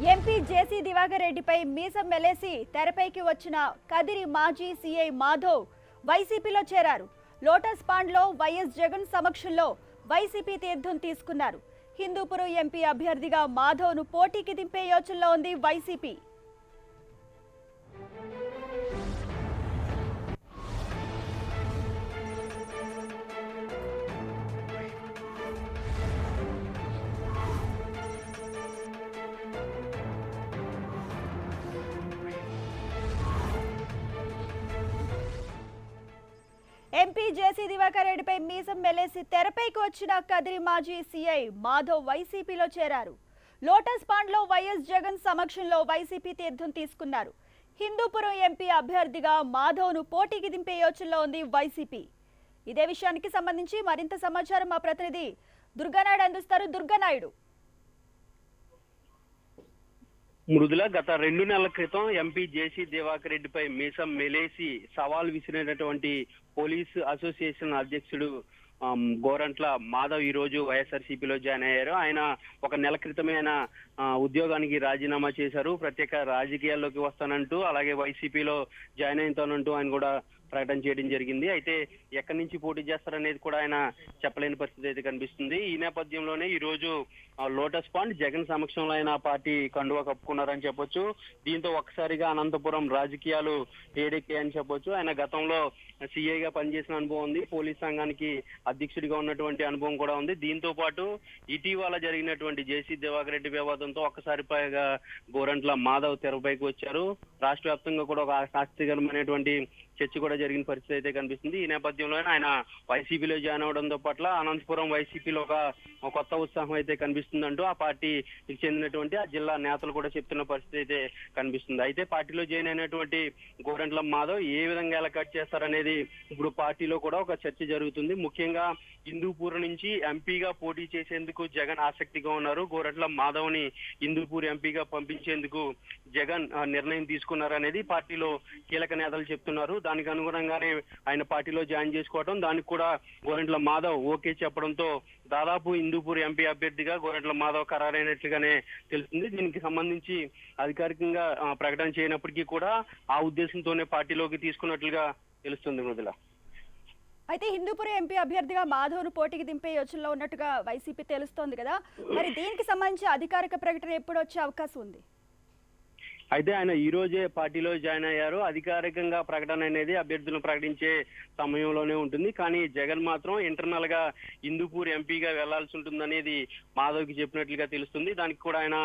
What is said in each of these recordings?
MP జేసీ దివాకర్ రెడ్డిపై మీసం మెలేసి తెరపైకి వచ్చిన కదిరి మాజీ సీఐ మాధవ్ వైసీపీలో చేరారు. లోటస్ పాండ్లో వైఎస్ జగన్ సమక్షంలో వైసీపీ తీర్థం తీసుకున్నారు. హిందూపురం ఎంపీ అభ్యర్థిగా మాధవ్ను పోటీకి దింపే యోచనలో ఉంది వైసీపీ. ఎంపీ జేసీ దివాకర్ రెడ్డిపై మీసం మెలేసి తెరపైకి వచ్చిన కదిరి మాజీ సీఐ మాధవ్ వైసీపీలో చేరారు. లోటస్ పాండ్లో వైఎస్ జగన్ సమక్షంలో వైసీపీ తీర్థం తీసుకున్నారు. హిందూపురం ఎంపీ అభ్యర్థిగా మాధవ్ను పోటీకి దింపే యోచనలో ఉంది వైసీపీ. ఇదే విషయానికి సంబంధించి మరింత సమాచారం మా ప్రతినిధి దుర్గానాయుడు అందిస్తారు. దుర్గానాయుడు, మృదుల గత 2 నెలల క్రితం ఎంపీ జేసీ దివాకర్ రెడ్డిపై మీసం మెలేసి సవాల్ విసిరినటువంటి పోలీసు అసోసియేషన్ అధ్యక్షుడు గోరంట్ల మాధవ్ ఈ రోజు వైఎస్ఆర్సీపీలో జాయిన్ అయ్యారు. ఆయన ఒక నెల క్రితమే ఆయన ఉద్యోగానికి రాజీనామా చేశారు. ప్రత్యేక రాజకీయాల్లోకి వస్తానంటూ, అలాగే వైసీపీలో జాయిన్ అవుతానంటూ ఆయన కూడా ప్రకటన చేయడం జరిగింది. అయితే ఎక్కడి నుంచి పోటీ చేస్తారనేది కూడా ఆయన చెప్పలేని పరిస్థితి అయితే కనిపిస్తుంది. ఈ నేపథ్యంలోనే ఈ రోజు లోటస్ పాండ్ జగన్ సమక్షంలో ఆయన పార్టీ కండువా కప్పుకున్నారని చెప్పొచ్చు. దీంతో ఒక్కసారిగా అనంతపురం రాజకీయాలు వేడెక్కాయని చెప్పొచ్చు. ఆయన గతంలో సిఐగా పనిచేసిన అనుభవం ఉంది. పోలీస్ సంఘానికి అధ్యక్షుడిగా ఉన్నటువంటి అనుభవం కూడా ఉంది. దీంతో పాటు ఇటీవల జరిగినటువంటి జేసీ దివాకర్ రెడ్డి వివాదంతో ఒక్కసారిగా గోరంట్ల మాధవ్ తెరపైకి వచ్చారు. రాష్ట్ర వ్యాప్తంగా కూడా ఒక ఆసక్తికరమైనటువంటి చర్చ కూడా జరిగిన పరిస్థితి అయితే కనిపిస్తుంది. ఈ నేపథ్యంలోనే ఆయన వైసీపీలో జాయిన్ అవడంతో పట్ల అనంతపురం వైసీపీలో ఒక కొత్త ఉత్సాహం అయితే కనిపిస్తుందంటూ ఆ పార్టీకి చెందినటువంటి ఆ జిల్లా నేతలు కూడా చెప్తున్న పరిస్థితి అయితే కనిపిస్తుంది. అయితే పార్టీలో జాయిన్ అయినటువంటి గోరంట్ల మాధవ్ ఏ విధంగా ఎలా కట్ చేస్తారనేది ఇప్పుడు పార్టీలో కూడా ఒక చర్చ జరుగుతుంది. ముఖ్యంగా హిందూపూర్ నుంచి ఎంపీగా పోటీ చేసేందుకు జగన్ ఆసక్తిగా ఉన్నారు. గోరంట్ల మాధవ్ ని హిందూపూర్ ఎంపీగా పంపించేందుకు జగన్ నిర్ణయం తీసుకున్నారనేది పార్టీలో కీలక నేతలు చెప్తున్నారు. దానికి అనుగుణంగానే ఆయన పార్టీలో జాయిన్ చేసుకోవడం, దానికి కూడా గోరంట్ల మాధవ్ ఓకే చెప్పడంతో దాదాపు హిందూపూర్ ఎంపీ అభ్యర్థిగా గోరంట్ల మాధవ్ ఖరారైనట్లుగానే తెలుస్తుంది. దీనికి సంబంధించి అధికారికంగా ప్రకటన చేయనప్పటికీ కూడా ఆ ఉద్దేశంతోనే పార్టీలోకి తీసుకున్నట్లుగా తెలుస్తుంది. మృదుల, అయితే హిందూపురం ఎంపీ అభ్యర్థిగా మాధవ్ను పోటీకి దింపే యోచనలో ఉన్నట్టుగా వైసీపీ తెలుస్తోంది కదా, మరి దీనికి సంబంధించి అధికారిక ప్రకటన ఎప్పుడు వచ్చే అవకాశం ఉంది? అయితే ఆయన ఈ రోజే పార్టీలో జాయిన్ అయ్యారు. అధికారికంగా ప్రకటన అనేది అభ్యర్థులను ప్రకటించే సమయంలోనే ఉంటుంది. కానీ జగన్ మాత్రం ఇంటర్నల్ గా హిందూపూర్ ఎంపీగా వెళ్లాల్సి ఉంటుందనేది మాధవ్కి చెప్పినట్లుగా తెలుస్తుంది. దానికి కూడా ఆయన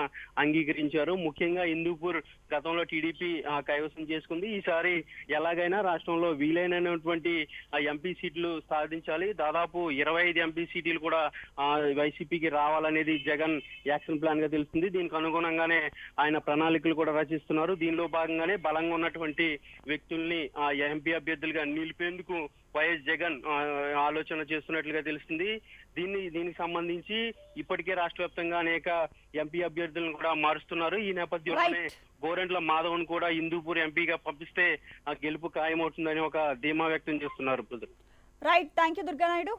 అంగీకరించారు. ముఖ్యంగా హిందూపూర్ గతంలో టీడీపీ కైవసం చేసుకుంది. ఈసారి ఎలాగైనా రాష్ట్రంలో వీలైనటువంటి ఎంపీ సీట్లు సాధించాలి. దాదాపు 25 ఎంపీ సీట్లు కూడా వైసీపీకి రావాలనేది జగన్ యాక్షన్ ప్లాన్ గా తెలుస్తుంది. దీనికి అనుగుణంగానే ఆయన ప్రణాళికలు కూడా రచిస్తున్నారు. దీనిలో భాగంగానే బలంగా ఉన్నటువంటి వ్యక్తుల్ని ఎంపీ అభ్యర్థులుగా నిలిపేందుకు వైఎస్ జగన్ ఆలోచన చేస్తున్నట్లుగా తెలుస్తుంది. దీనికి సంబంధించి ఇప్పటికే రాష్ట్ర వ్యాప్తంగా అనేక ఎంపీ అభ్యర్థులను కూడా మారుస్తున్నారు. ఈ నేపథ్యంలోనే గోరంట్ల మాధవ్ను కూడా హిందూపూర్ ఎంపీగా పంపిస్తే గెలుపు ఖాయమవుతుందని ఒక ధీమా వ్యక్తం చేస్తున్నారు. Right, thank you Durganaidu.